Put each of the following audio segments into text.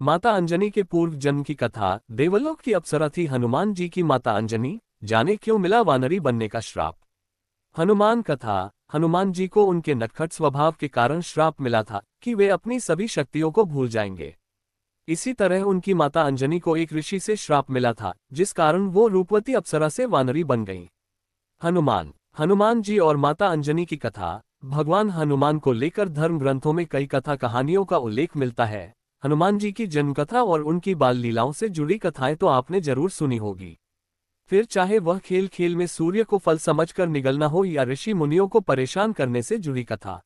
माता अंजनी के पूर्व जन्म की कथा। देवलोक की अप्सरा थी हनुमान जी की माता अंजनी, जाने क्यों मिला वानरी बनने का श्राप। हनुमान कथा। हनुमान जी को उनके नटखट स्वभाव के कारण श्राप मिला था कि वे अपनी सभी शक्तियों को भूल जाएंगे। इसी तरह उनकी माता अंजनी को एक ऋषि से श्राप मिला था, जिस कारण वो रूपवती अप्सरा से वानरी बन गईं। हनुमान जी और माता अंजनी की कथा। भगवान हनुमान को लेकर धर्म ग्रंथों में कई कथा कहानियों का उल्लेख मिलता है। हनुमान जी की जन्म कथा और उनकी बाल लीलाओं से जुड़ी कथाएं तो आपने जरूर सुनी होगी। फिर चाहे वह खेल खेल में सूर्य को फल समझकर निगलना हो या ऋषि मुनियों को परेशान करने से जुड़ी कथा।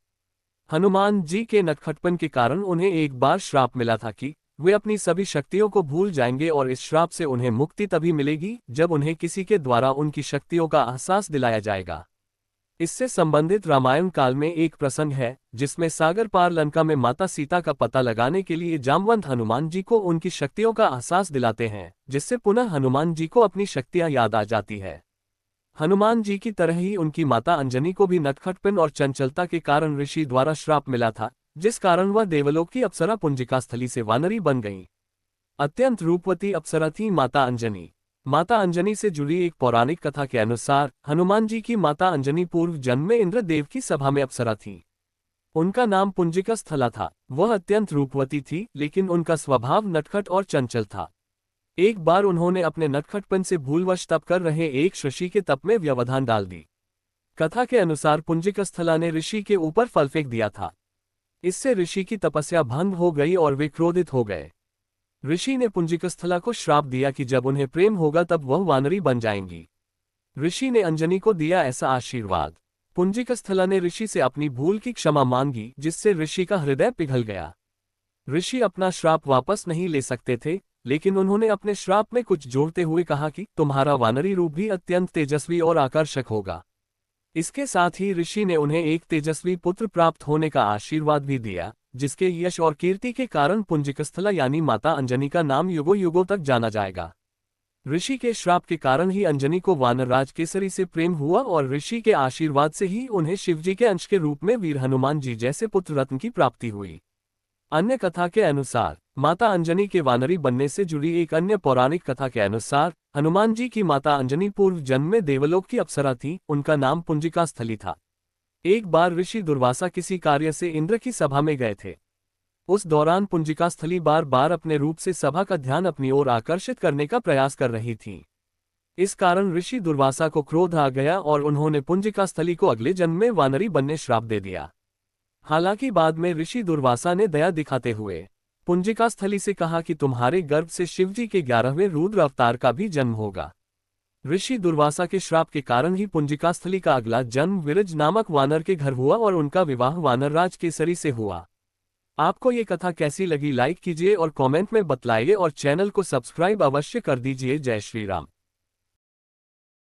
हनुमान जी के नटखटपन के कारण उन्हें एक बार श्राप मिला था कि वे अपनी सभी शक्तियों को भूल जाएंगे, और इस श्राप से उन्हें मुक्ति तभी मिलेगी जब उन्हें किसी के द्वारा उनकी शक्तियों का एहसास दिलाया जाएगा। इससे संबंधित रामायण काल में एक प्रसंग है जिसमें सागर पार लंका में माता सीता का पता लगाने के लिए जामवंत हनुमान जी को उनकी शक्तियों का एहसास दिलाते हैं, जिससे पुनः हनुमान जी को अपनी शक्तियां याद आ जाती है। हनुमान जी की तरह ही उनकी माता अंजनी को भी नटखटपन और चंचलता के कारण ऋषि द्वारा श्राप मिला था, जिस कारण वह देवलोक की अप्सरा पुंजिका स्थली से वानरी बन गईं। अत्यंत रूपवती अप्सरा थी माता अंजनी। माता अंजनी से जुड़ी एक पौराणिक कथा के अनुसार हनुमान जी की माता अंजनी पूर्व जन्म में इंद्रदेव की सभा में अप्सरा थी। उनका नाम पुंजिका स्थला था। वह अत्यंत रूपवती थी, लेकिन उनका स्वभाव नटखट और चंचल था। एक बार उन्होंने अपने नटखटपन से भूलवश तप कर रहे एक ऋषि के तप में व्यवधान डाल दी। कथा के अनुसार पुंजिका स्थला ने ऋषि के ऊपर फल फेंक दिया था। इससे ऋषि की तपस्या भंग हो गई और वे क्रोधित हो गए। ऋषि ने पुंजिकस्थला को श्राप दिया कि जब उन्हें प्रेम होगा तब वह वानरी बन जाएंगी। ऋषि ने अंजनी को दिया ऐसा आशीर्वाद। पुंजिकस्थला ने ऋषि से अपनी भूल की क्षमा मांगी, जिससे ऋषि का हृदय पिघल गया। ऋषि अपना श्राप वापस नहीं ले सकते थे, लेकिन उन्होंने अपने श्राप में कुछ जोड़ते हुए कहा कि तुम्हारा वानरी रूप भी अत्यंत तेजस्वी और आकर्षक होगा। इसके साथ ही ऋषि ने उन्हें एक तेजस्वी पुत्र प्राप्त होने का आशीर्वाद भी दिया, जिसके यश और कीर्ति के कारण पुंजिकस्थला यानी माता अंजनी का नाम युगों युगों तक जाना जाएगा। ऋषि के श्राप के कारण ही अंजनी को वानरराज केसरी से प्रेम हुआ, और ऋषि के आशीर्वाद से ही उन्हें शिवजी के अंश के रूप में वीर हनुमान जी जैसे पुत्र रत्न की प्राप्ति हुई। अन्य कथा के अनुसार माता अंजनी के वानरी बनने से जुड़ी एक अन्य पौराणिक कथा के अनुसार हनुमान जी की माता अंजनी पूर्व जन्म में देवलोक की अप्सरा थी। उनका नाम पुंजिका स्थली था। एक बार ऋषि दुर्वासा किसी कार्य से इंद्र की सभा में गए थे। उस दौरान पुंजिका स्थली बार बार अपने रूप से सभा का ध्यान अपनी ओर आकर्षित करने का प्रयास कर रही थी। इस कारण ऋषि दुर्वासा को क्रोध आ गया और उन्होंने पुंजिका स्थली को अगले जन्म में वानरी बनने श्राप दे दिया। हालांकि बाद में ऋषि दुर्वासा ने दया दिखाते हुए पुंजिका स्थली से कहा कि तुम्हारे गर्भ से शिवजी के 11वें रुद्र अवतार का भी जन्म होगा। ऋषि दुर्वासा के श्राप के कारण ही पुंजिका स्थली का अगला जन्म विरज नामक वानर के घर हुआ और उनका विवाह वानरराज केसरी से हुआ। आपको ये कथा कैसी लगी, लाइक कीजिए और कमेंट में बतलाइए, और चैनल को सब्सक्राइब अवश्य कर दीजिए। जय श्री राम।